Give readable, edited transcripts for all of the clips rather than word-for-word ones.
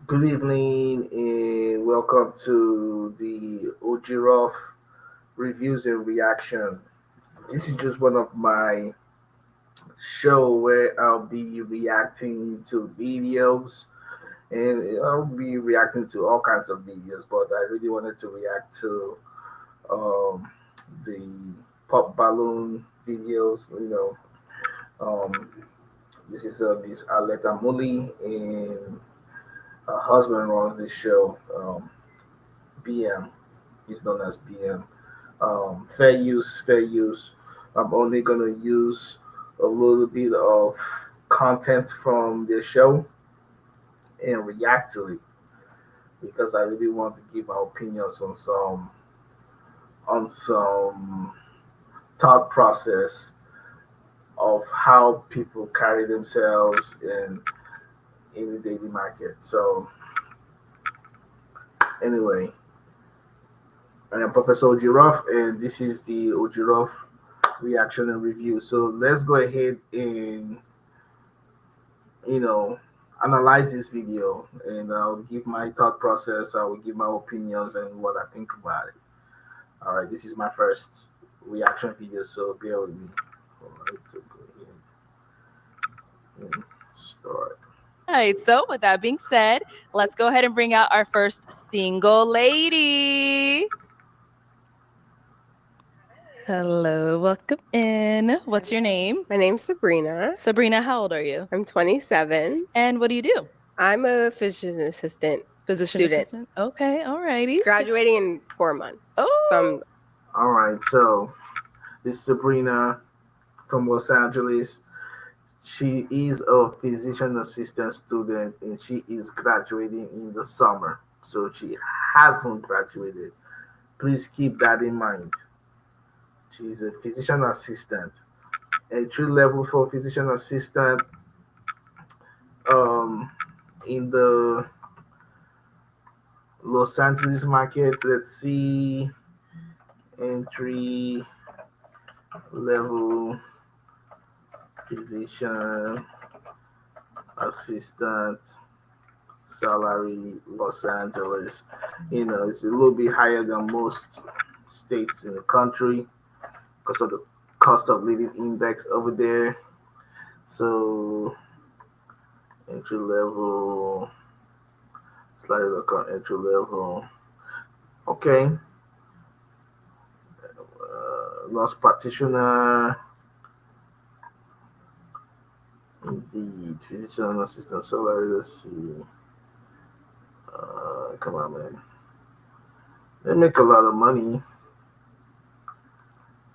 Good evening and welcome to the OG-Ruff reviews and reaction. This is just one of my show where I'll be reacting to videos and I'll be reacting to all kinds of videos, but I really wanted to react to um, the pop balloon videos. This is Miss Aleta Muli and her husband runs this show. BM. He's known as BM. Fair use, fair use. I'm only gonna use a little bit of content from the show and react to it because I really want to give my opinions on some thought process of how people carry themselves in the daily market. So anyway, I am Professor OG-Ruff, and this is the OG-Ruff reaction and review. So let's go ahead and you know analyze this video, and I'll give my thought process. I will give my opinions and what I think about it. All right, this is my first reaction video, so bear with me. All right, so go ahead and start. All right, so with that being said, let's go ahead and bring out our first single lady. Hello, welcome in. What's your name? My name's Sabrina. Sabrina, how old are you? I'm 27. And what do you do? I'm a physician assistant Physician student. assistant? Okay, all righty. Graduating in 4 months. Oh. So All right, so this is Sabrina from Los Angeles. She is a physician assistant student and she is graduating in the summer. So she hasn't graduated. Please keep that in mind. She's a physician assistant. Entry level for physician assistant um, in the Los Angeles market. Let's see, entry level physician assistant salary Los Angeles. It's a little bit higher than most states in the country because of the cost of living index over there. So entry level, slightly look on entry level. Okay. Nurse practitioner, indeed. Physician assistant salary. Let's see. Come on, man. They make a lot of money.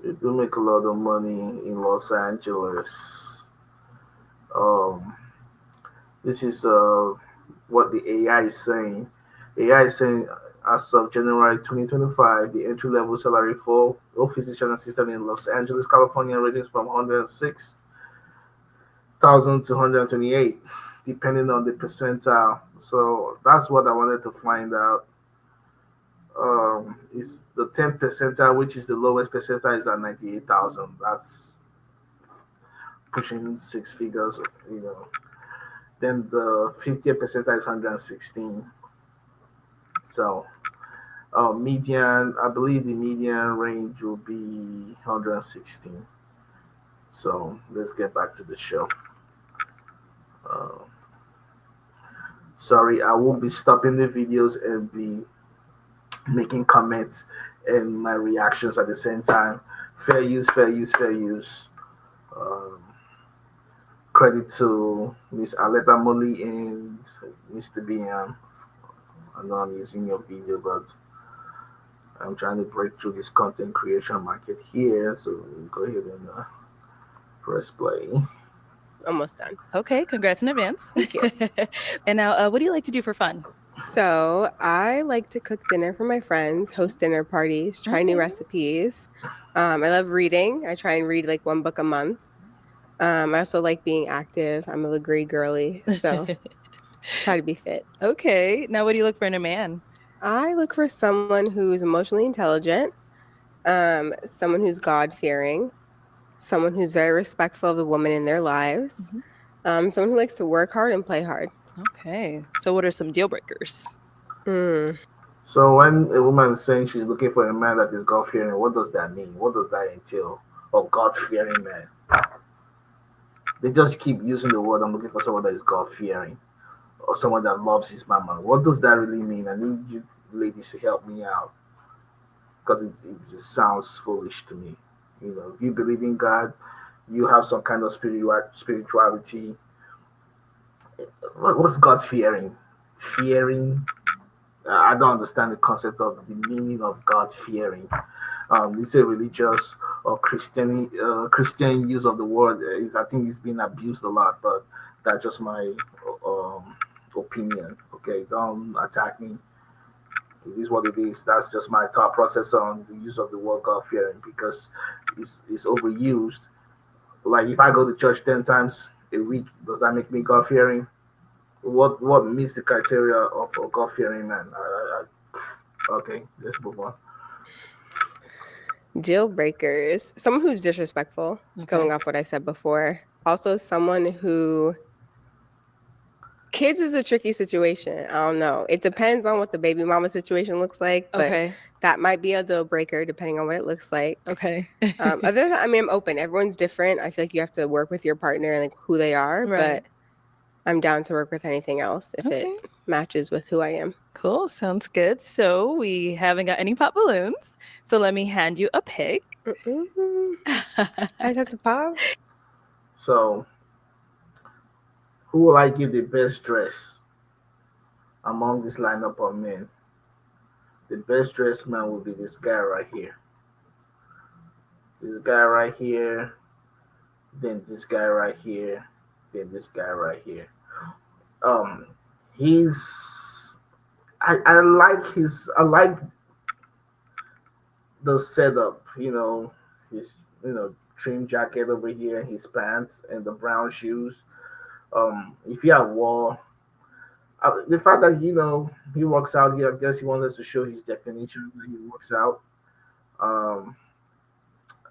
They do make a lot of money in Los Angeles. Um, this is what the AI is saying. AI is saying as of January 2025, the entry level salary for a physician assistant in Los Angeles, California ranges from 106,000 to 128, depending on the percentile. So that's what I wanted to find out. Is the 10th percentile, which is the lowest percentile, is at 98,000. That's pushing six figures, you know. Then the 50th percentile is 116. So, median, I believe the median range will be 116. So, let's get back to the show. Uh, Sorry, I won't be stopping the videos and be making comments and my reactions at the same time. Fair use, fair use, fair use. Um, Credit to Miss Aleta Molly and Mr. BM. I know I'm using your video, but I'm trying to break through this content creation market here. So go ahead and press play. almost done. Okay, congrats in advance. Thank you. And now, what do you like to do for fun? So I like to cook dinner for my friends, host dinner parties, try new Okay. recipes. I love reading. I try and read like one book a month. I also like being active. I'm a Legree girly, so try to be fit. Okay, now what do you look for in a man? I look for someone who's emotionally intelligent, someone who's God-fearing, someone who's very respectful of the woman in their lives, Mhm. someone who likes to work hard and play hard. Okay. So what are some deal breakers? Mm. So when a woman is saying she's looking for a man that is God fearing, what does that mean? What does that entail? Oh, God fearing man. They just keep using the word. I'm looking for someone that is God fearing or someone that loves his mama. What does that really mean? I need you ladies to help me out because it just sounds foolish to me. You know, if you believe in God, you have some kind of spirituality. What's God fearing? Fearing? I don't understand the concept of the meaning of God fearing. It's a religious or Christian use of the word. Is I think it's been abused a lot, but that's just my um, opinion. Okay, don't attack me. It is what it is. That's just my thought process on the use of the word God fearing because it's overused. Like if I go to church 10 times a week, does that make me God fearing? What meets the criteria of a God fearing man? Okay, let's move on. Deal breakers. Someone who's disrespectful, Okay. going off what I said before. Also, someone who. Kids is a tricky situation. I don't know. It depends on what the baby mama situation looks like, but Okay. that might be a deal breaker depending on what it looks like. Okay. Other than that, I mean, I'm open. Everyone's different. I feel like you have to work with your partner and like who they are, Right. but I'm down to work with anything else if it Okay. matches with who I am. Cool. Sounds good. So we haven't got any pop balloons. So let me hand you a pick. Mm-mm. I just have to pop. So, who will I give the best dress among this lineup of men? The best dressed man will be this guy right here. This guy right here, then this guy right here, then this guy right here. Um, he's I like the setup. His trim jacket over here, his pants, and the brown shoes. If he had wore the fact that he works out here, I guess he wants us to show his definition that he works out. Um,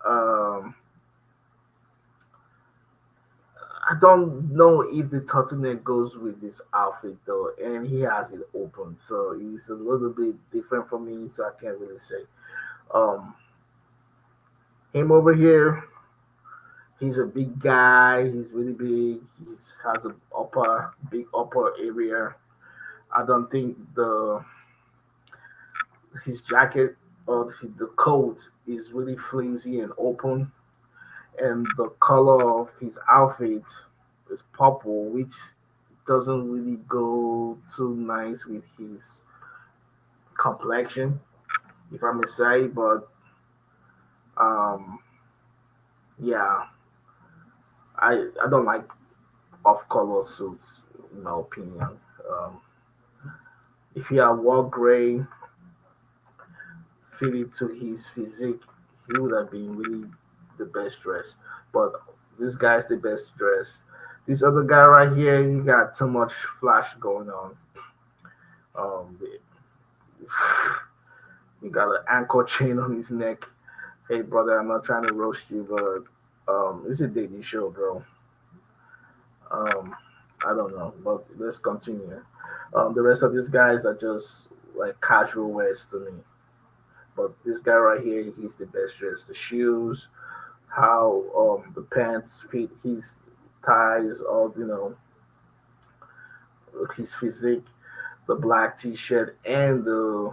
um, I don't know if the turtleneck goes with this outfit though, and he has it open, so it's a little bit different for me. So I can't really say. Um, him over here, he's a big guy. He's really big. He has a big upper area. I don't think the his jacket or the coat is really flimsy and open, and the color of his outfit is purple, which doesn't really go too nice with his complexion, if I may say. But um, yeah, I don't like off-color suits, in my opinion. Um, if he had wore gray, fitted to his physique, he would have been really the best dressed. But this guy's the best dressed. This other guy right here, he got too much flash going on. Um, he got an ankle chain on his neck. Hey, brother, I'm not trying to roast you, but it's a dating show, bro. Um, I don't know, but let's continue. The rest of these guys are just like casual wears to me. But this guy right here, he's the best dressed. The shoes, how the pants fit his ties, all his physique, the black t-shirt and the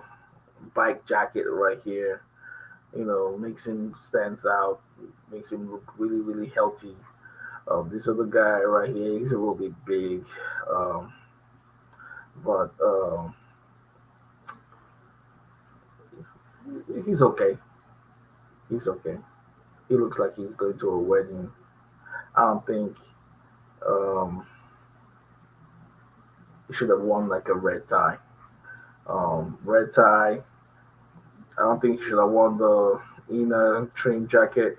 bike jacket right here, makes him stands out, makes him look really, really healthy. This other guy right here, he's a little bit big, um, but he's okay. He's okay. He looks like he's going to a wedding. I don't think um, he should have worn like a red tie. Red tie. I don't think he should have worn the inner trim jacket.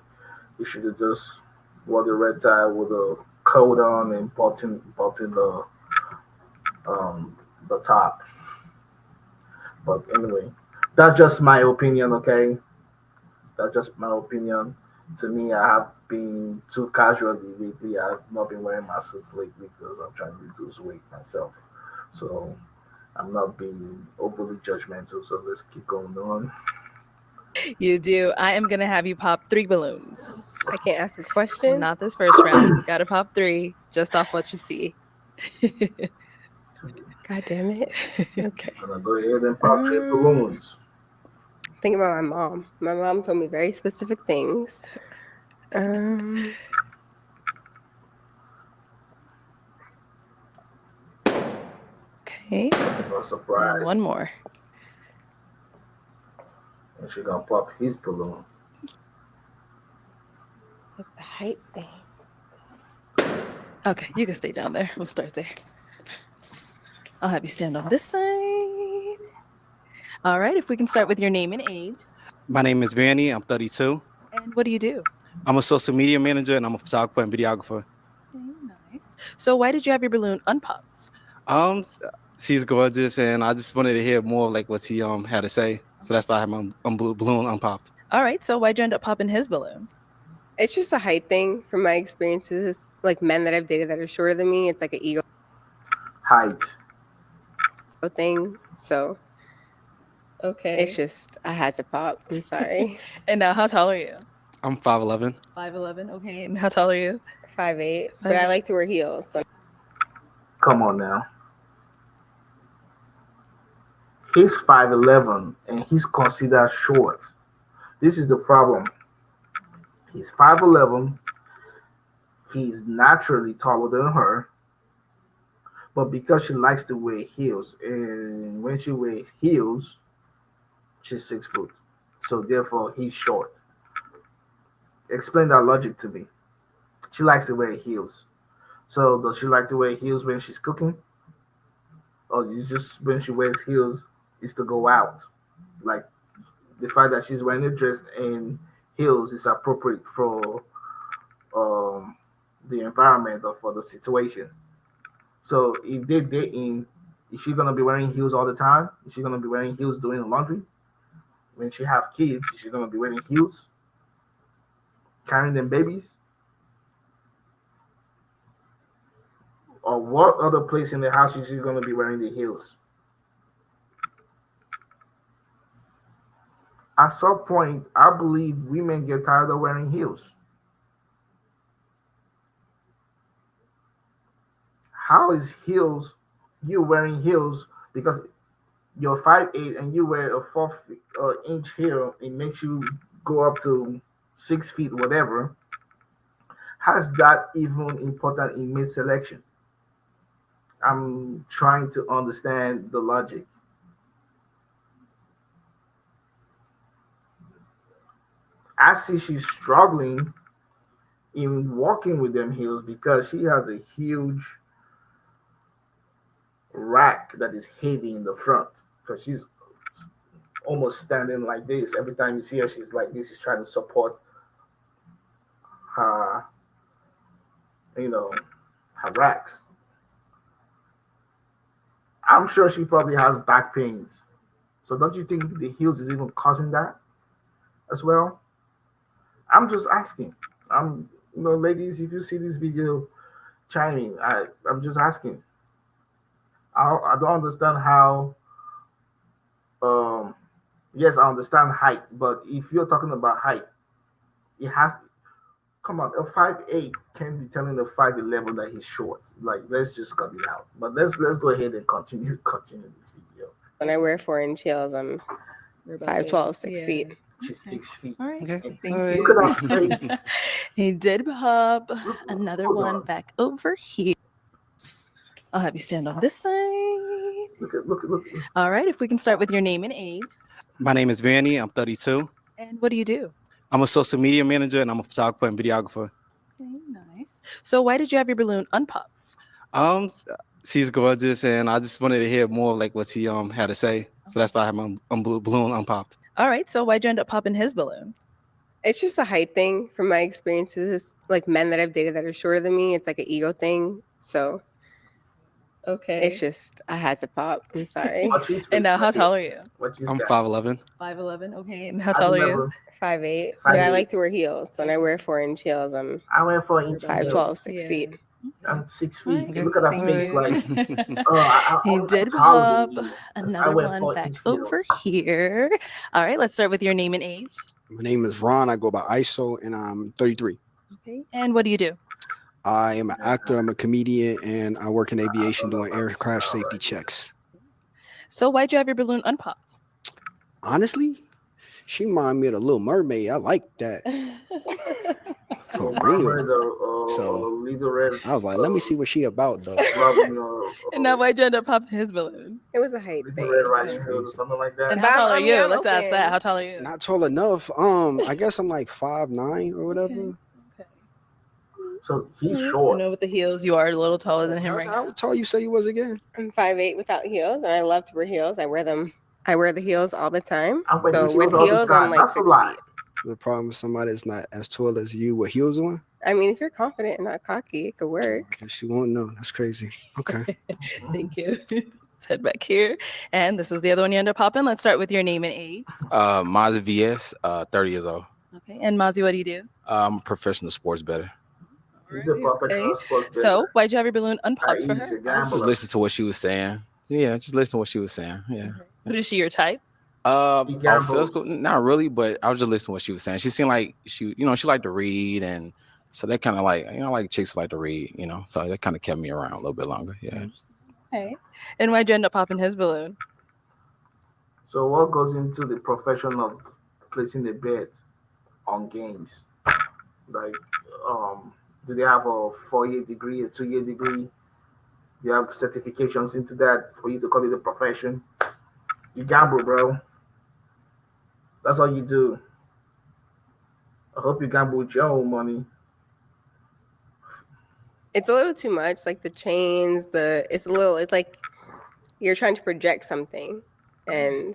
He should have just wore the red tie with a coat on and button the top. But anyway, that's just my opinion. Okay, that's just my opinion. To me, I have being too casual lately. I've not been wearing my suits lately because I'm trying to reduce weight myself. So I'm not being overly judgmental. So let's keep going on. You do. I am gonna have you pop 3 balloons. I can't ask a question. Not this first round. Gotta pop 3 just off what you see. God damn it. Okay. I'm gonna go ahead and pop three Um, balloons. Think about my mom. My mom told me very specific things. Okay. No surprise. And one more. And she's gonna pop his balloon. It's the height thing. Okay, you can stay down there. We'll start there. I'll have you stand on this side. All right, if we can start with your name and age. My name is Vanny. I'm 32. And what do you do? I'm a social media manager and I'm a photographer and videographer. Okay, nice. So why did you have your balloon unpopped? She's gorgeous, and I just wanted to hear more of like what she had to say. So that's why I have my balloon unpopped. All right, so why'd you end up popping his balloon? It's just a height thing from my experiences. Like men that I've dated that are shorter than me, it's like an ego Height. thing. So Okay. it's just I had to pop. I'm sorry. And now, how tall are you? I'm 5'11". 5'11". Okay, and how tall are you? 5'8", but I like to wear heels. So Come on now. He's 5'11" and he's considered short. This is the problem. He's 5'11". He's naturally taller than her, but because she likes to wear heels, and when she wears heels, she's 6 foot. So therefore, he's short. Explain that logic to me. She likes to wear heels. So does she like to wear heels when she's cooking? Or is just when she wears heels is to go out? Like the fact that she's wearing a dress and heels is appropriate for the environment or for the situation. So if they're dating, is she gonna be wearing heels all the time? Is she gonna be wearing heels doing the laundry? When she have kids, is she gonna be wearing heels, carrying them babies? Or what other place in the house is she gonna be wearing the heels? At some point, I believe women get tired of wearing heels. How is heels, you wearing heels because you're 5'8" and you wear a 4 inch heel, it makes you go up to 6 feet, whatever. How is that even important in mid selection? I'm trying to understand the logic. I see she's struggling in walking with them heels because she has a huge rack that is heavy in the front because she's almost standing like this. Every time you see her, she's like this. She's trying to support her, her racks. I'm sure she probably has back pains. So don't you think the heels is even causing that as well? I'm just asking. Ladies, if you see this video, chime in. I'm just asking. I don't understand how. Um, yes, I understand height, but if you're talking about height, it has. Come on, a 5'8" can't be telling a 5'11" that he's short. Like, let's just cut it out. But let's go ahead and continue this video. when I wear 4-inch heels, I'm 5'12", 6 feet. She's 6 feet. All right. Okay. Thank All right. you. Look at her face. He did pop Look, another hold one on. back over here. I'll have you stand on this side. Look. All right, if we can start with your name and age. My name is Vanny. I'm 32. And what do you do? I'm a social media manager and I'm a photographer and videographer. Okay, nice. So why did you have your balloon unpopped? She's gorgeous, and I just wanted to hear more of like what she had to say. So that's why I have my balloon unpopped. All right, so why'd you end up popping his balloon? It's just a height thing from my experiences. Like men that I've dated that are shorter than me, it's like an ego thing. So Okay. It's just I had to pop. I'm sorry. Watch his And face. how Watch it. tall are you? Watch his I'm guy. 5'11". 5'11". Okay. And how tall are you? 5'8". But I 5'8". like to wear heels. So when I wear 4-inch heels, I'm I went 4 inch 5'12", heels. 6 Yeah. feet. I'm 6 feet. Okay. Look at that Thank face, you. like He I'm did taller than pop you. 'Cause I another wear one 4 inch back over heels. here. All right, let's start with your name and age. My name is Ron. I go by ISO, and I'm 33. Okay. And what do you do? I am an actor. I'm a comedian, and I work in I aviation don't know doing about this aircraft style safety right here. checks. So why'd you have your balloon unpopped? Honestly, she reminded me of the Little Mermaid. I like that for Little real. Mermaid or So Little Red. I was like, let me see what she about though. Robin or And now why'd you end up popping his balloon? It was a height Little thing. Red It was a Riding height Hood thing. or Crazy. something like that. And But how tall are I mean, you? I'm Let's ask that. open. How tall are you? Not tall enough. I guess I'm like 5'9" or whatever. Okay. So he's I short. know with the heels, you are a little taller than him right How now. tall you say you was again? I'm 5'8" without heels, and I love to wear heels. I wear them. I wear the heels all the time. I wear the So with heels all the heels, I'm time. like That's a 6 lie. feet. The problem with somebody that's not as tall as you with heels on. I mean, if you're confident and not cocky, it could work. I guess you won't know. That's crazy. Okay. Thank you. Let's head back here. And this is the other one you end up popping. Let's start with your name and age. Mazda VS, 30 years old. Okay. And Mazi, what do you do? I'm a professional sports bettor. He's a professional sports So bettor. why'd you have your balloon unpopped for He's her? a Just gambler. listen to what she was saying. Yeah, just listen to what she was saying. Yeah. But is she your type? He Off gambles. field school, not really, but I was just listening to what she was saying. She seemed like she liked to read, and so that kind of like, like chicks who like to read, so that kind of kept me around a little bit longer. Yeah. Okay. And why'd you end up popping his balloon? So what goes into the profession of placing a bet on games? Like, do they have a 4-year degree, a 2-year degree? Do you have certifications into that for you to call it a profession? You gamble, bro. That's all you do. I hope you gamble with your own money. It's a little too much. Like the chains, it's like you're trying to project something. And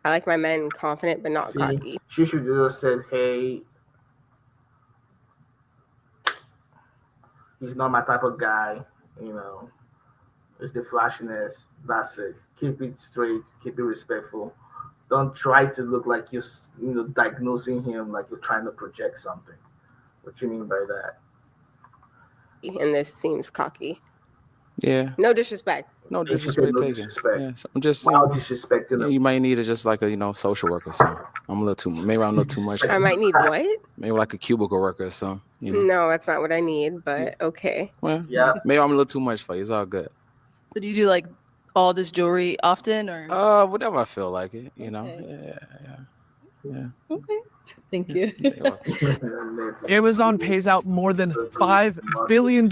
I like my men confident but not See, cocky. she should have just said, hey, he's not my type of guy, It's the flashiness. That's it. Keep it straight. Keep it respectful. Don't try to look like you're, diagnosing him like you're trying to project something. What you mean by that? And this seems cocky. Yeah. No disrespect. No And she said disrespect no taken. disrespect. Yeah, so I'm just While disrespecting him. you might need just like a social worker or something. I'm a little too maybe I'm a little too much. I might need what? Maybe like a cubicle worker or something. No, that's not what I need, but okay. Well, Yeah. maybe I'm a little too much for you. It's all good. So do you do like all this jewelry often or? Whatever I feel like it. Okay. Yeah. Okay. Thank you. Amazon pays out more than $5 billion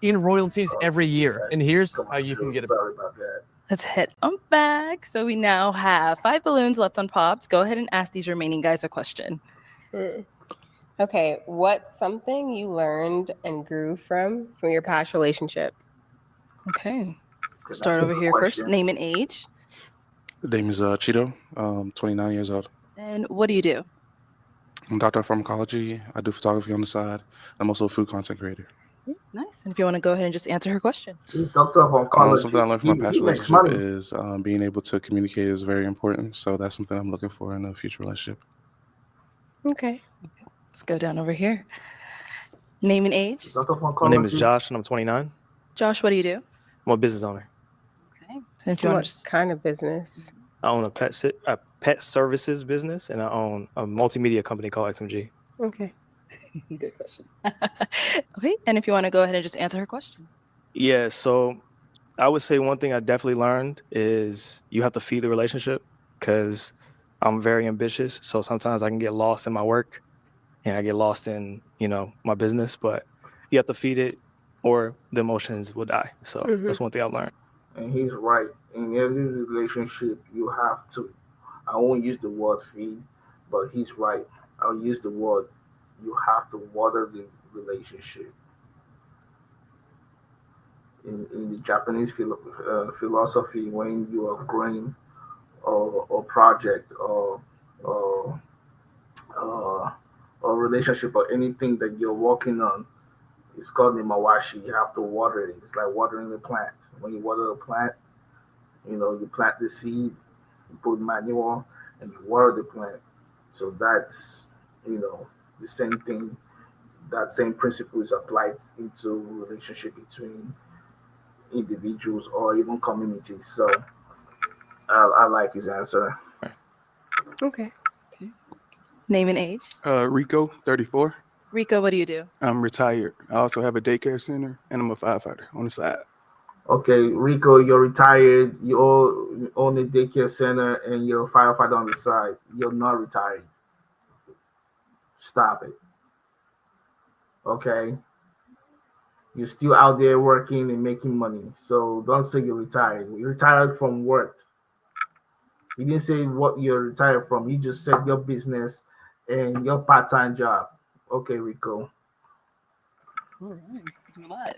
in royalties every year. And here's how you can get it. Sorry about that. Let's head on back. So we now have 5 balloons left unpopped. Go ahead and ask these remaining guys a question. Okay, what's something you learned and grew from your past relationship? Okay. That's Start a over good here question. first. Name and age. The name is Cheeto. 29 years old. And what do you do? I'm a doctor of pharmacology. I do photography on the side. I'm also a food content creator. Nice. And if you want to go ahead and just answer her question. He's doctor of oncology. Something I learned from my past He makes relationship money. is being able to communicate is very important. So that's something I'm looking for in a future relationship. Okay. Let's go down over here. Name and age. Doctor of oncology. My name is Josh, and I'm 29. Josh, what do you do? I'm a business owner. Okay. And if you want What to just kind of business? I own a pet services business, and I own a multimedia company called XMG. Okay. good question. Okay. And if you want to go ahead and just answer her question. Yeah, so I would say one thing I definitely learned is you have to feed the relationship because I'm very ambitious. So sometimes I can get lost in my work and I get lost in, my business, but you have to feed it or the emotions will die. So that's one thing I've learned. And he's right. In every relationship, you have to. I won't use the word feed, but he's right. I'll use the word. You have to water the relationship. In the Japanese philosophy, when you are growing or project or relationship or anything that you're working on, It's called the mawashi. You have to water it. It's like watering the plant. When you water the plant, you plant the seed, you put manure, and you water the plant. So that's, the same thing. That same principle is applied into relationship between individuals or even communities. So I like his answer. Okay. Name and age. Rico, 34. Rico, what do you do? I'm retired. I also have a daycare center, and I'm a firefighter on the side. Okay, Rico, you're retired. You own a daycare center, and you're a firefighter on the side. You're not retired. Stop it. Okay, you're still out there working and making money. So don't say you're retired. You're retired from what? You didn't say what you're retired from. You just said your business and your part-time job. Okay, Rico. All right. A lot.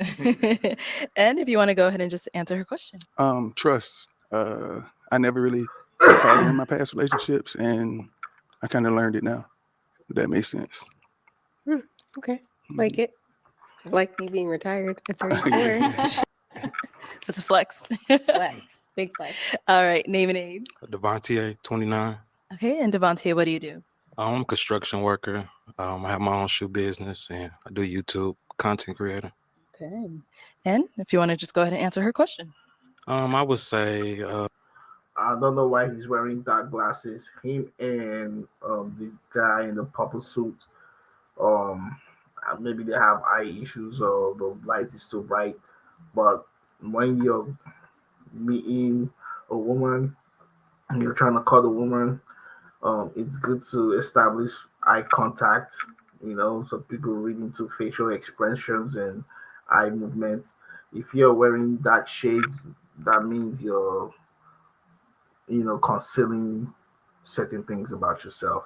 And if you want to go ahead and just answer her question. Trust. I never really had it in my past relationships, and I kind of learned it now. If that makes sense. Okay. Like it. Like me being retired at 34. That's a flex. Flex. Big flex. All right. Name and age. Devontae, 29. Okay. And Devontae, what do you do? I'm a construction worker. I have my own shoe business and I do YouTube content creator. Okay. And if you want to just go ahead and answer her question. I would say I don't know why he's wearing dark glasses. Him and this guy in the purple suit. Maybe they have eye issues or the light is too bright. But when you're meeting a woman and you're trying to call the woman, it's good to establish eye contact. So people read into facial expressions and eye movements. If you're wearing dark shades, that means you're, concealing certain things about yourself.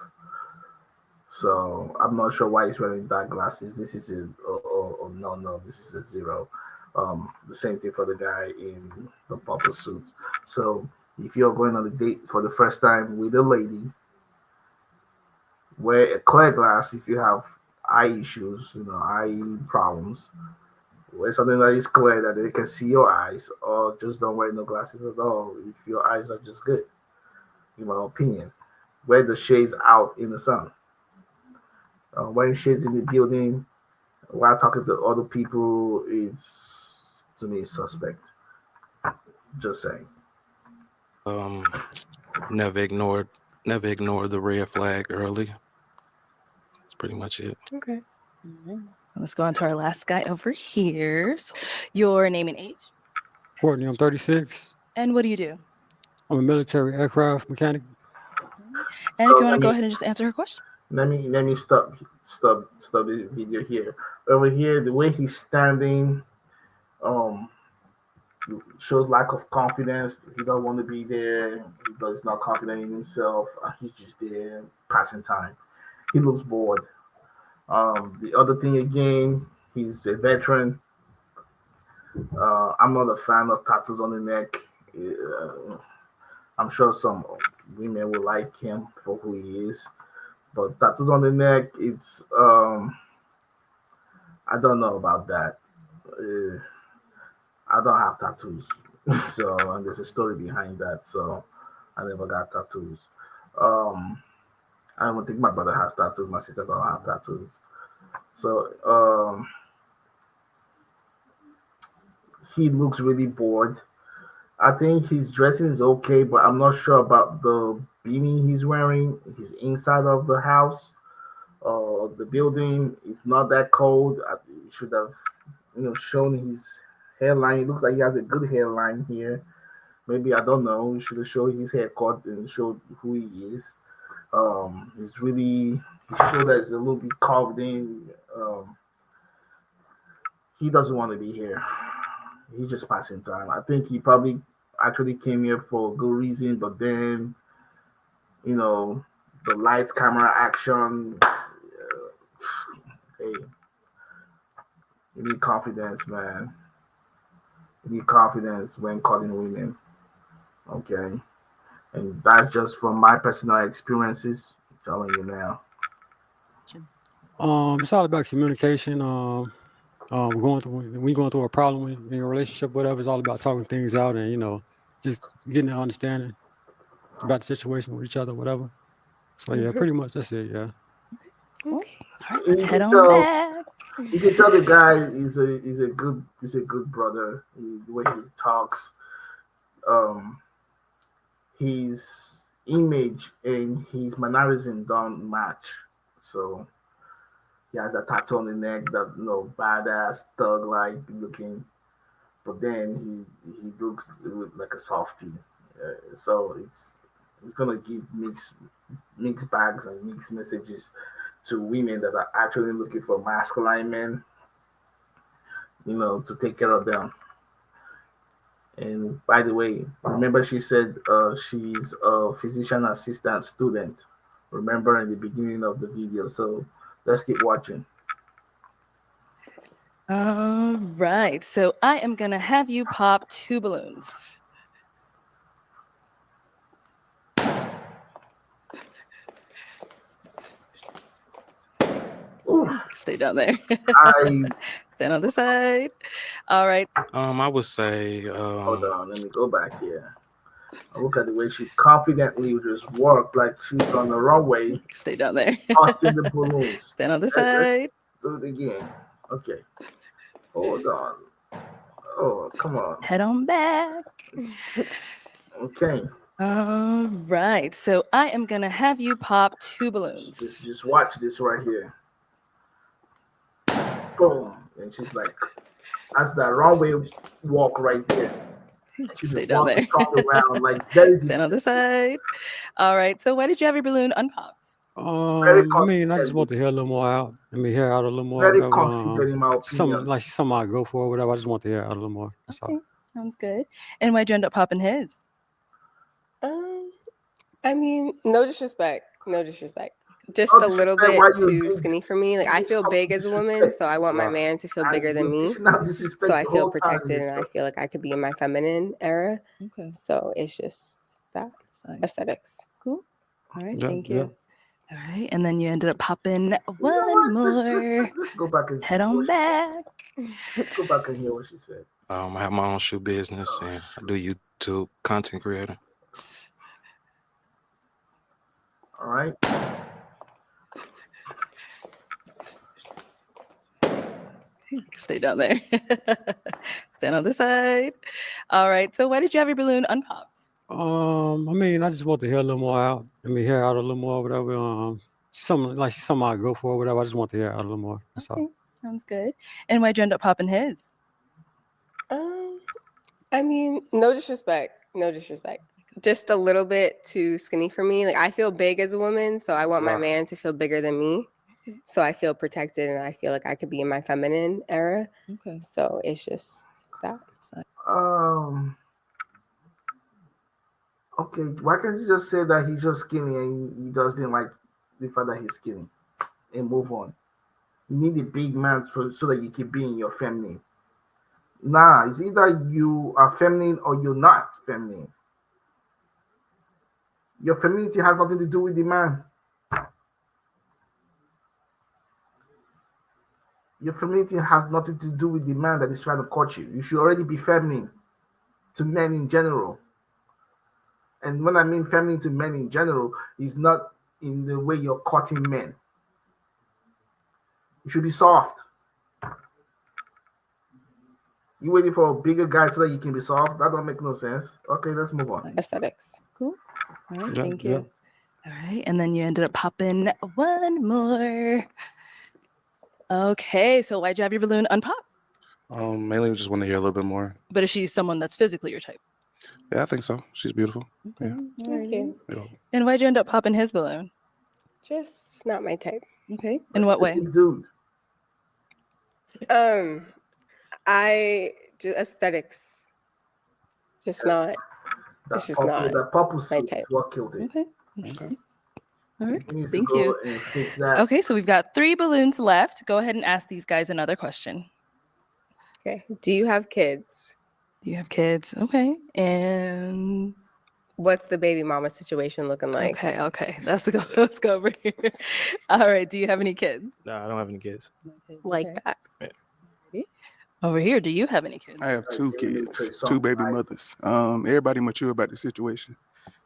So I'm not sure why he's wearing dark glasses. This is no, this is a zero. The same thing for the guy in the purple suit. So if you're going on a date for the first time with a lady, wear a clear glass if you have eye issues, eye problems. Wear something that is clear that they can see your eyes, or just don't wear no glasses at all if your eyes are just good. In my opinion, wear the shades out in the sun. Wearing shades in the building while talking to other people is, to me, suspect. Just saying. never ignore the red flag early. That's pretty much it. Okay. Let's go on to our last guy over here. So, your name and age. Courtney, I'm 36. And what do you do? I'm a military aircraft mechanic. And if you want to go ahead and just answer her question. Let me stop the video here. Over here, the way he's standing, shows lack of confidence. He don't want to be there. He's not confident in himself. He's just there passing time. He looks bored. The other thing again, he's a veteran. I'm not a fan of tattoos on the neck. I'm sure some women will like him for who he is, but tattoos on the neck, it's I don't know about that. I don't have tattoos, so, and there's a story behind that. So I never got tattoos. I don't think my brother has tattoos. My sister don't have tattoos. So he looks really bored. I think his dressing is okay, but I'm not sure about the beanie he's wearing. He's inside of the house. The building is not that cold. He should have, shown his hairline. It looks like he has a good hairline here. Maybe, I don't know. He should have showed his haircut and showed who he is. His shoulder is a little bit carved in. He doesn't want to be here. He's just passing time. I think he probably actually came here for a good reason, but then, the lights, camera, action. Hey, you need confidence, man. You need confidence when calling women. Okay. And that's just from my personal experiences. I'm telling you now. It's all about communication. when we going through a problem in your relationship, whatever, it's all about talking things out and just getting an understanding about the situation with each other, whatever. So yeah, pretty much that's it. Yeah. Cool. All right, You let's head can on tell. back. You can tell the guy is a good brother. The way he talks, his image and his mannerism don't match. So he has that tattoo on the neck, that badass thug like looking, but then he looks like a softie. So it's gonna give mixed bags and mixed messages to women that are actually looking for masculine men, to take care of them. And by the way, remember she said she's a physician assistant student. Remember in the beginning of the video. So let's keep watching. All right. So I am going to have you pop 2 balloons. Stay down there. Stand on this side. All right. I would say. Hold on, let me go back here. Look at the way she confidently just walked like she's on the runway. Stay down there. Busting the balloons. Stand on this side. Let's do it again. Okay. Hold on. Oh, come on. Head on back. Okay. All right. So I am going to have you pop 2 balloons. Just watch this right here. Boom. And she's like, that's that runway walk right there. She Stay just down walks there. across around like very Stand on this side. All right. So why did you have your balloon unpopped? I mean, I just want to hear a little more out. Hear out a little more. Very Whatever. conceited in my opinion. Something I go for, whatever. I just want to hear out a little more. That's Okay. all. Sounds good. And why'd you end up popping his? I mean, no disrespect. Just a little bit too skinny for me. Like I feel big as a woman, so I want my man to feel bigger than me. So I feel protected and I feel like I could be in my feminine era. Okay. So it's just that aesthetics. Cool. All right. Yeah, Thank you. All right. And then you ended up popping one more. Let's go back and head on back. Let's go back and hear what she said. I have my own shoe business and I do YouTube content creator. All right. Stay down there. Stand on this side. All right. So why did you have your balloon unpopped? I mean, I just want to hear a little more out. Hear out a little more, whatever. Something I go for, whatever. I just want to hear out a little more. That's all. Sounds good. And why'd you end up popping his? I mean, no disrespect. Just a little bit too skinny for me. Like I feel big as a woman, so I want my man to feel bigger than me. So I feel protected and I feel like I could be in my feminine era. Okay. So it's just that. Okay, why can't you just say that he's just skinny and he doesn't like the fact that he's skinny and move on? You need a big man so that you can be in your feminine. Nah, it's either you are feminine or you're not feminine. Your femininity has nothing to do with the man. Your femininity has nothing to do with the man that is trying to court you. You should already be feminine to men in general. And when I mean feminine to men in general, is not in the way you're courting men. You should be soft. You waiting for a bigger guy so that you can be soft? That don't make no sense. Okay, let's move on. Aesthetics. Cool. All right, Yeah, thank you. yeah. All right, and then you ended up popping one more. Okay, so why'd you have your balloon unpopped? Mainly just want to hear a little bit more. But is she someone that's physically your type? Yeah, I think so. She's beautiful. Yeah. Thank you. Yeah. And why'd you end up popping his balloon? Just not my type. Okay, in what way? Dude. I just aesthetics. Just not. It's just not The purple my suit type. is what killed it. Okay, interesting. All right, You need to thank go you. and fix that. Okay, so we've got 3 balloons left. Go ahead and ask these guys another question. Okay. Do you have kids? Do you have kids? Okay, and What's the baby mama situation looking like? okay, let's go over here. All right, do you have any kids? No, I don't have any kids. Like Okay. that. Ready? Over here, do you have any kids? I have 2 kids, 2 baby mothers. Everybody mature about the situation,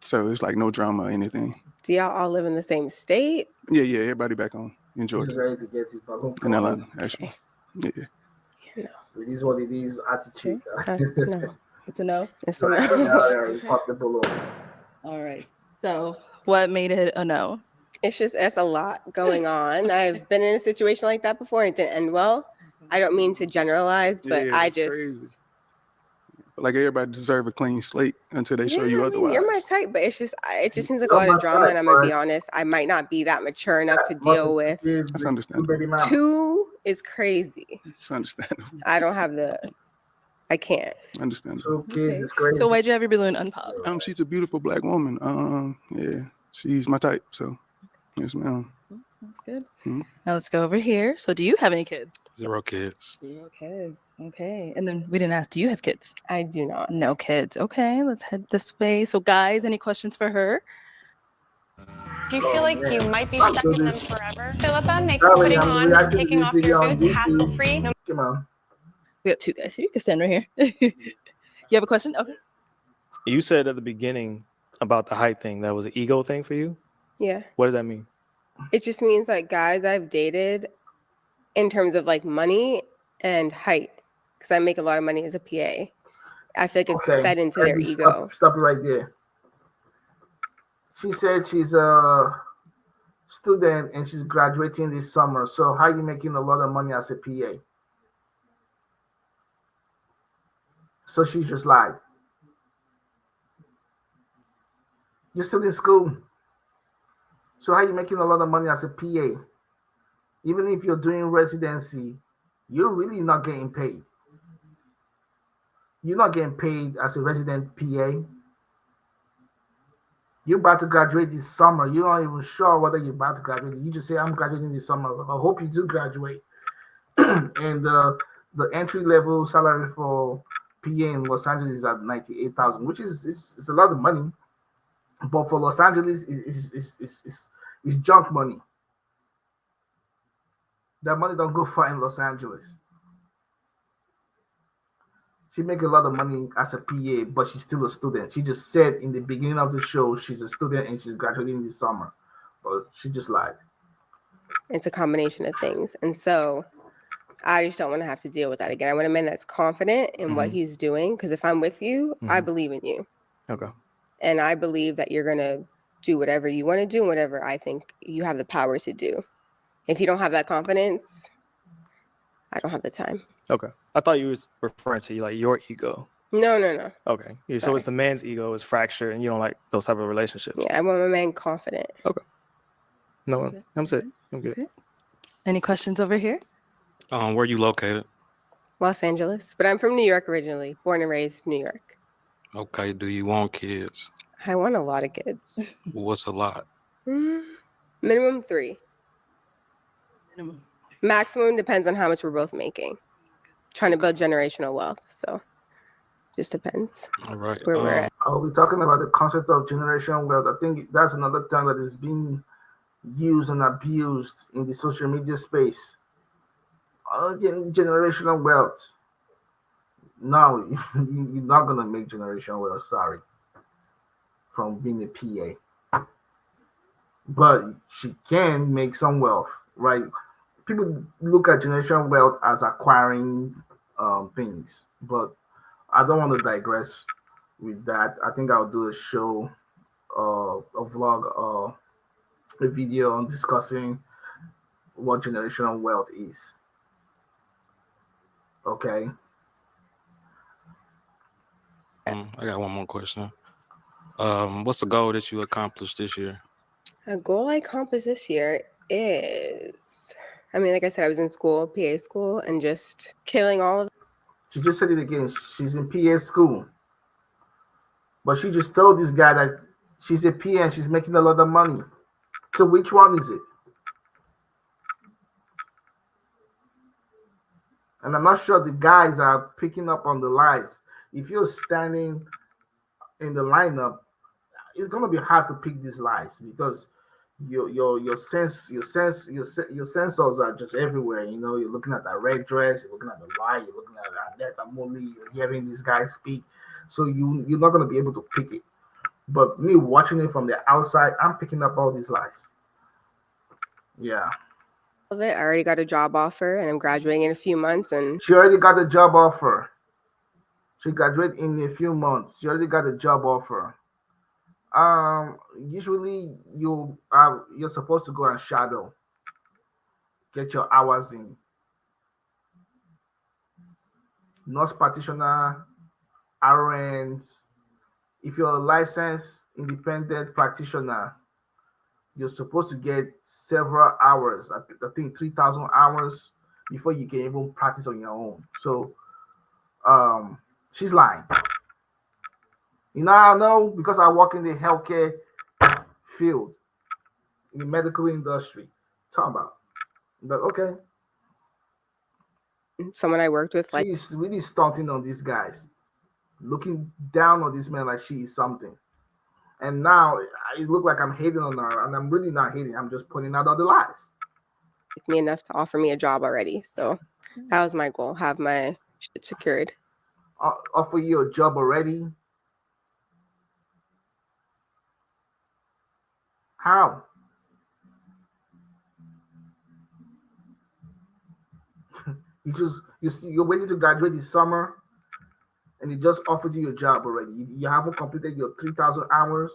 so it's like no drama or anything. Do y'all all live in the same state? Yeah, everybody back home in Georgia. He's ready to get his balloon. In Atlanta, actually. Yeah. No. It is what it is. Attitude. No. It's a no. It's a no. Yeah, pop the balloon. All right. So, what made it a no? It's a lot going on. I've been in a situation like that before and it didn't end well. I don't mean to generalize, but I just crazy. Like everybody deserve a clean slate until they show you otherwise. You're my type, but it just seems like a lot of drama, and I'm gonna be honest, I might not be that mature enough to deal with. That's understandable. 2 is crazy. It's understandable. I can't. Understandable. 2 kids is crazy. So why'd you have your balloon unpopped? She's a beautiful black woman. Yeah, she's my type. So, yes, ma'am. Sounds good. Now let's go over here. So, do you have any kids? 0 kids. 0 kids. Okay. And then we didn't ask, do you have kids? I do not. No kids. Okay. Let's head this way. So, guys, any questions for her? Do you feel like you might be stuck in them forever? Philippa makes putting on and taking off your boots hassle-free. Come on. We got 2 guys here. You can stand right here. You have a question? Okay. You said at the beginning about the height thing that was an ego thing for you. Yeah. What does that mean? It just means like guys I've dated in terms of like money and height, because I make a lot of money as a PA. I feel like it's fed into their ego. Stop it right there. She said she's a student and she's graduating this summer. So how are you making a lot of money as a PA? So she just lied. You're still in school. So how are you making a lot of money as a PA? Even if you're doing residency, you're really not getting paid. You're not getting paid as a resident PA. You're about to graduate this summer. You're not even sure whether you're about to graduate. You just say, I'm graduating this summer. I hope you do graduate. And the entry level salary for PA in Los Angeles is at $98,000, which is a lot of money. But for Los Angeles, it's junk money. That money don't go far in Los Angeles. She make a lot of money as a PA, but she's still a student. She just said in the beginning of the show she's a student and she's graduating this summer, but she just lied. It's a combination of things, and so I just don't want to have to deal with that again. I want a man that's confident in what he's doing, because if I'm with you, I believe in you. Okay. And I believe that you're gonna do whatever you want to do, whatever I think you have the power to do. If you don't have that confidence, I don't have the time. Okay. I thought you was referring to like your ego. No. Okay. Yeah, so it's the man's ego is fractured and you don't like those type of relationships. Yeah, I want my man confident. Okay. No, I'm set. I'm good. Okay. Any questions over here? Where are you located? Los Angeles. But I'm from New York originally, born and raised New York. Okay. Do you want kids? I want a lot of kids. What's a lot? Minimum 3. Minimum. Maximum depends on how much we're both making. Trying to build generational wealth, so just depends. All right. Where we're at. I'll be talking about the concept of generational wealth. I think that's another term that is being used and abused in the social media space. Generational wealth. No, you're not gonna make generational wealth. Sorry, from being a PA, but she can make some wealth, right? People look at generational wealth as acquiring things, but I don't want to digress with that. I think I'll do a show, a vlog, a video on discussing what generational wealth is. Okay. I got one more question. What's the goal that you accomplished this year? A goal I accomplished this year is, like I said, I was in school, PA school, and just killing all of. She just said it again. She's in PA school. But she just told this guy that she's a PA and she's making a lot of money. So which one is it? And I'm not sure the guys are picking up on the lies. If you're standing in the lineup, it's going to be hard to pick these lies because your sensors are just everywhere. You know, you're looking at that red dress, you're looking at the light, you're looking at that movie, you're hearing this guy speak. So you're not gonna be able to pick it. But me watching it from the outside, I'm picking up all these lies. Yeah. I already got a job offer and I'm graduating in a few months. And she already got a job offer. She graduated in a few months. She already got a job offer. Usually you're supposed to go and shadow, get your hours in. Nurse practitioner, RNs. If you're a licensed independent practitioner, you're supposed to get several hours. I think 3,000 hours before you can even practice on your own. So, she's lying. You know, I know because I work in the healthcare field, in the medical industry. Talking about, but okay. Someone I worked with, like, she's really stunting on these guys, looking down on this man like she is something. And now it look like I'm hating on her, and I'm really not hating. I'm just pointing out all the lies. Me enough to offer me a job already, so that was my goal: have my shit secured. Offer you a job already? How? You're waiting to graduate this summer, and they just offered you a job already. You haven't completed your 3,000 hours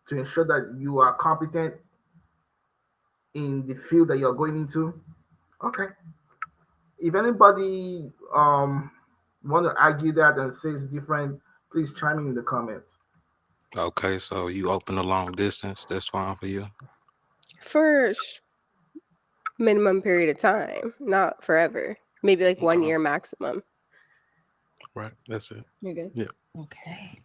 to ensure that you are competent in the field that you're going into. Okay. If anybody want to argue that and says different, please chime in the comments. Okay, so you open a long distance. That's fine for you? For minimum period of time, not forever. Maybe like 1 year maximum. Right, that's it. You're good? Yeah. Okay.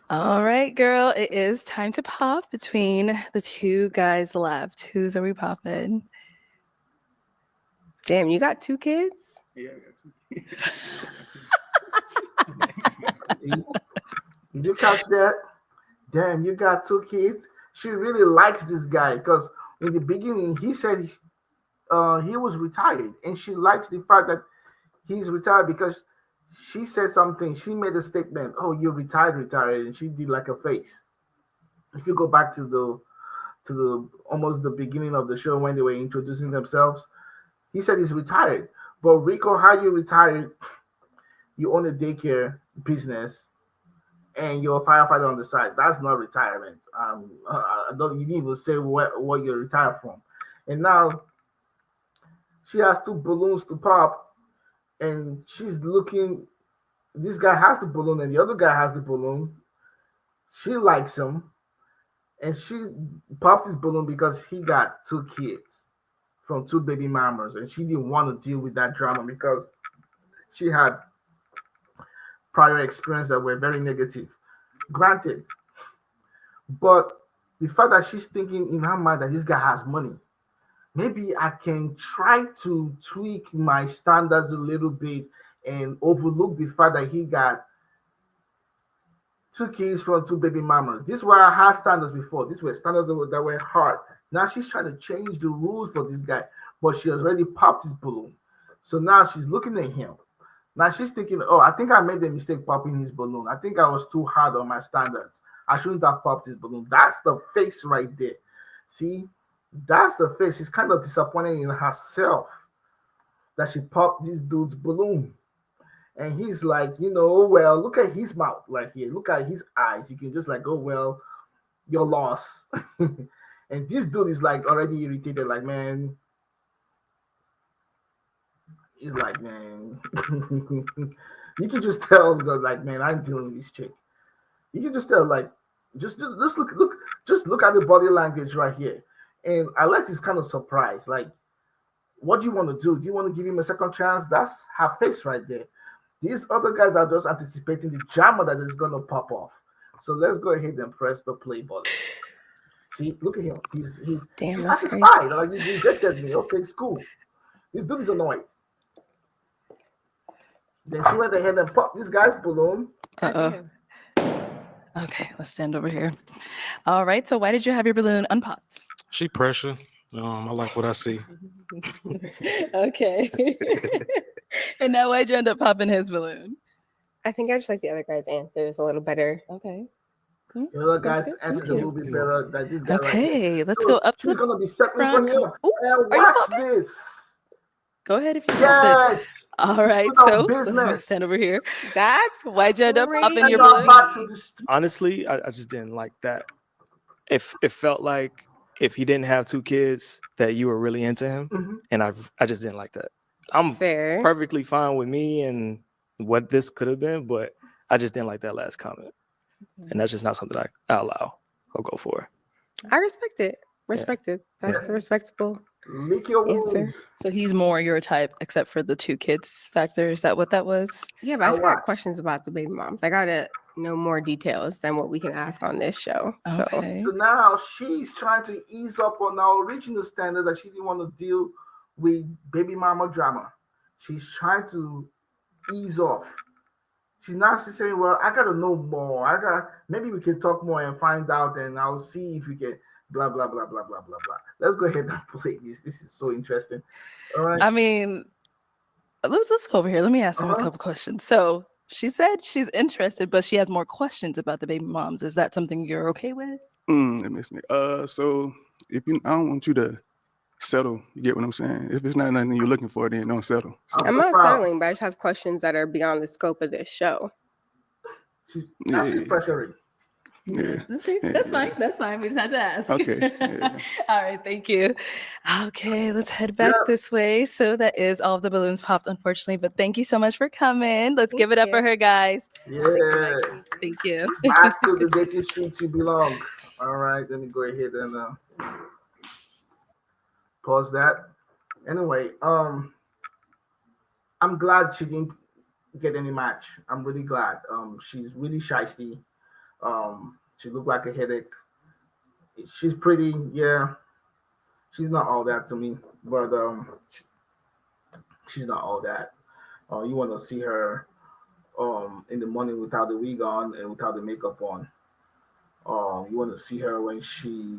All right, girl. It is time to pop between the two guys left. Whose are we popping? Damn, you got 2 kids? Yeah, I got 2 kids. Did you catch that? Damn, you got 2 kids. She really likes this guy because in the beginning he said he was retired, and she likes the fact that he's retired because she said something. She made a statement. Oh, you're retired, and she did like a face. If you go back to the almost the beginning of the show when they were introducing themselves, he said he's retired. But Rico, how you retired? You own a daycare business, and you're a firefighter on the side. That's not retirement. You didn't even say what you're retired from. And now she has 2 balloons to pop, and she's looking. This guy has the balloon, and the other guy has the balloon. She likes him, and she popped his balloon because he got 2 kids from 2 baby mamas, and she didn't want to deal with that drama because she had prior experience that were very negative. Granted, but the fact that she's thinking in her mind that this guy has money, maybe I can try to tweak my standards a little bit and overlook the fact that he got 2 kids from 2 baby mamas. This were I had standards before. These were standards that were hard. Now she's trying to change the rules for this guy, but she has already popped his balloon. So now she's looking at him. Now she's thinking, oh, I think I made the mistake popping his balloon. I think I was too hard on my standards. I shouldn't have popped his balloon. That's the face right there. See, that's the face. She's kind of disappointed in herself that she popped this dude's balloon. And he's like, well, look at his mouth right here. Look at his eyes. You can just like, oh, well, you're lost. And this dude is like already irritated, like, man. He's like, man. You can just tell, like, man, I'm dealing with this chick. You can just tell, like, just look at the body language right here. And Alex is kind of surprised. Like, what do you want to do? Do you want to give him a second chance? That's her face right there. These other guys are just anticipating the drama that is going to pop off. So let's go ahead and press the play button. See, look at him. He's satisfied. Like, you rejected me. Okay, it's cool. This dude is annoyed. Then she went ahead and popped this guy's balloon. Uh-oh. Okay, let's stand over here. All right. So why did you have your balloon unpopped? She pressure. I like what I see. Okay. And now why'd you end up popping his balloon? I think I just like the other guy's answers a little better. Okay. The other guy's answer is a little bit better than this guy right here. Okay, let's go up to She's the gonna be second for front. him. And Are you watch popping? this. Go ahead if you want. Yes. All right, Stood on so let me business. stand over here. That's Why'd you end up popping crazy. your Now balloon? back to the street. Honestly, I just didn't like that. If it felt like if he didn't have 2 kids, that you were really into him, and I just didn't like that. I'm Fair. perfectly fine with me and what this could have been, but I just didn't like that last comment, and that's just not something I allow or go for. I respect it. Respect it. That's a respectable Lick your answer. wounds. So he's more your type, except for the 2 kids factor. Is that what that was? Yeah, but I just got questions about the baby moms. I gotta know more details than what we can ask on this show. Okay. So now she's trying to ease up on our original standard that she didn't want to deal with baby mama drama. She's trying to ease off. She's not saying, well, I gotta know more. Maybe we can talk more and find out, and I'll see if we can blah blah blah blah blah blah blah. Let's go ahead and play this. This is so interesting. All right. I mean, let's go over here. Let me ask him a couple questions. So she said she's interested, but she has more questions about the baby moms. Is that something you're okay with? That makes me. So if I don't want you to settle. You get what I'm saying? If it's not nothing you're looking for, then don't settle. So, I'm not settling, but I just have questions that are beyond the scope of this show. She's pressuring. Yeah. Okay, that's fine. That's fine. We just had to ask. Okay. Yeah. All right, thank you. Okay, let's head back this way. So that is all of the balloons popped, unfortunately, but thank you so much for coming. Let's give it up for her, guys. Yeah. Thank you. Back to the dirty streets you belong. All right, let me go ahead and pause that. Anyway, I'm glad she didn't get any match. I'm really glad. She's really shysty. She looked like a headache. She's pretty, yeah. She's not all that to me, but she's not all that. You want to see her in the morning without the wig on and without the makeup on. You want to see her when she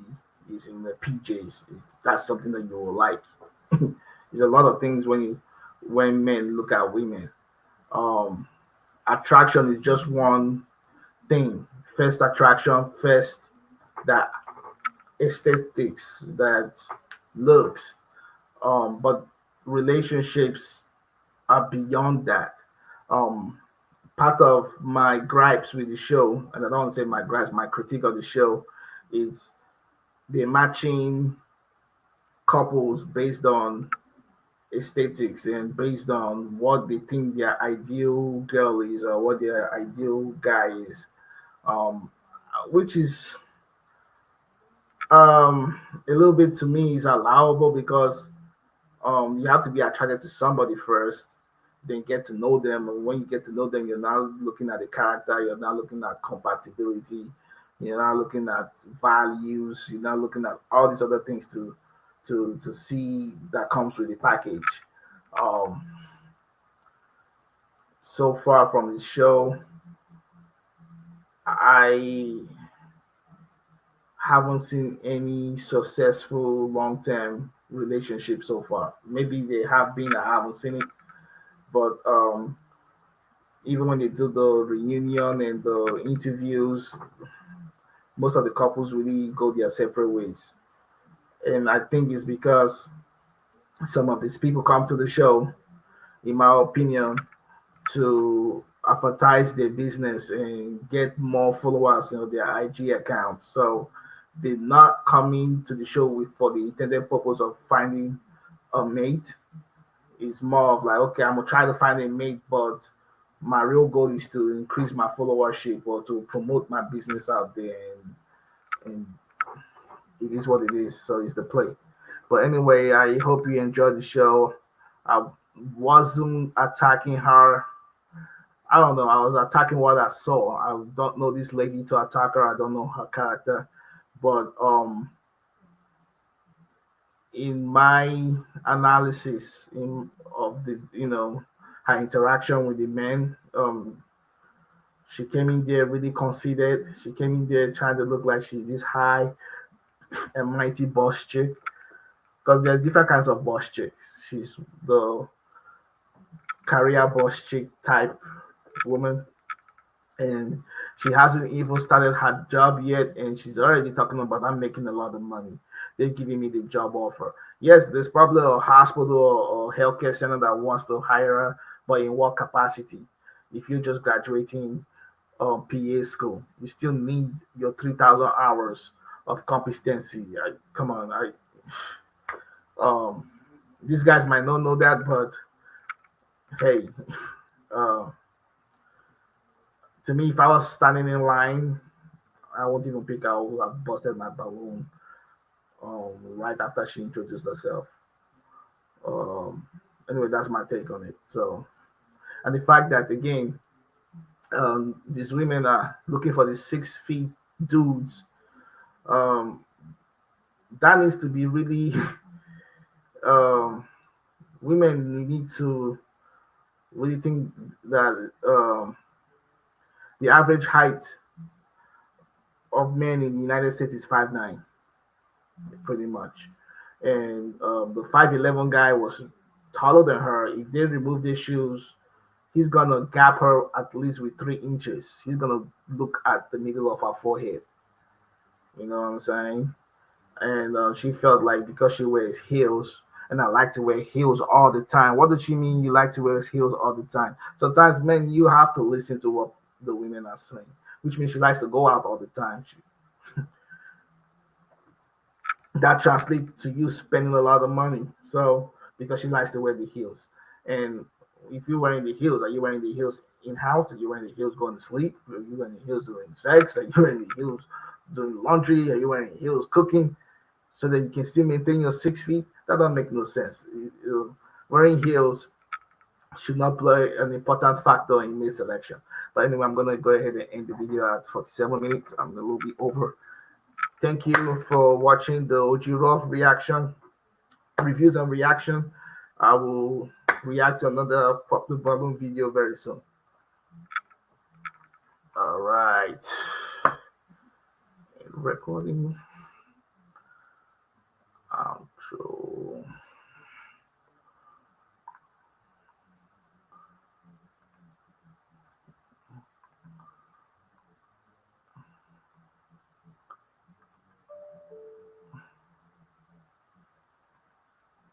is in the PJs. That's something that you will like. There's a lot of things when men look at women. Attraction is just one thing. First attraction, first that aesthetics, that looks. But relationships are beyond that. Part of my gripes with the show, and I don't want to say my gripes, my critique of the show is they're matching couples based on aesthetics and based on what they think their ideal girl is or what their ideal guy is, which is a little bit to me is allowable because you have to be attracted to somebody first, then get to know them, and when you get to know them, you're not looking at the character, you're not looking at compatibility, you're not looking at values, you're not looking at all these other things to see that comes with the package. So far from the show, I haven't seen any successful long-term relationship so far. Maybe they have been, I haven't seen it, but even when they do the reunion and the interviews, most of the couples really go their separate ways. And I think it's because some of these people come to the show, in my opinion, to advertise their business and get more followers on their IG accounts. So they're not coming to the show for the intended purpose of finding a mate. It's more of like, okay, I'm gonna try to find a mate, but my real goal is to increase my followership or to promote my business out there, and it is what it is. So it's the play. But anyway, I hope you enjoyed the show. I wasn't attacking her. I don't know. I was attacking what I saw. I don't know this lady to attack her. I don't know her character. But in my analysis of the her interaction with the men, She came in there really conceited. She came in there trying to look like she's this high and mighty boss chick. Because there's different kinds of boss chicks. She's the career boss chick type woman, and she hasn't even started her job yet, and she's already talking about, I'm making a lot of money. They're giving me the job offer. Yes, there's probably a hospital or healthcare center that wants to hire her, but in what capacity? If you're just graduating PA school, you still need your 3,000 hours of competency. Come on, um, these guys might not know that, but hey, uh, to me, if I was standing in line, I won't even pick. I would have busted my balloon right after she introduced herself. Um, anyway, that's my take on it. So, and the fact that again, these women are looking for the 6 feet dudes. Um, that needs to be really. Women need to really think that the average height of men in the United States is 5'9", pretty much, and the 5'11" guy was taller than her. If they remove their shoes, he's gonna gap her at least with 3 inches. He's gonna look at the middle of her forehead. You know what I'm saying? And she felt like because she wears heels, and I like to wear heels all the time. What does she mean? You like to wear heels all the time? Sometimes, men, you have to listen to what the women are saying, which means she likes to go out all the time. That translates to you spending a lot of money. So because she likes to wear the heels, and if you're wearing the heels, are you wearing the heels in house? Are you wearing the heels going to sleep? Are you wearing the heels doing sex? Are you wearing the heels doing laundry? Are you wearing the heels cooking? So that you can still maintain your 6 feet? That don't make no sense. Wearing heels should not play an important factor in mate selection. But anyway, I'm gonna go ahead and end the video at 47 minutes. I'm a little bit over. Thank you for watching the OG-Ruff reaction, reviews and reaction. I will react to another Pop the Balloon video very soon. All right. Recording. Outro.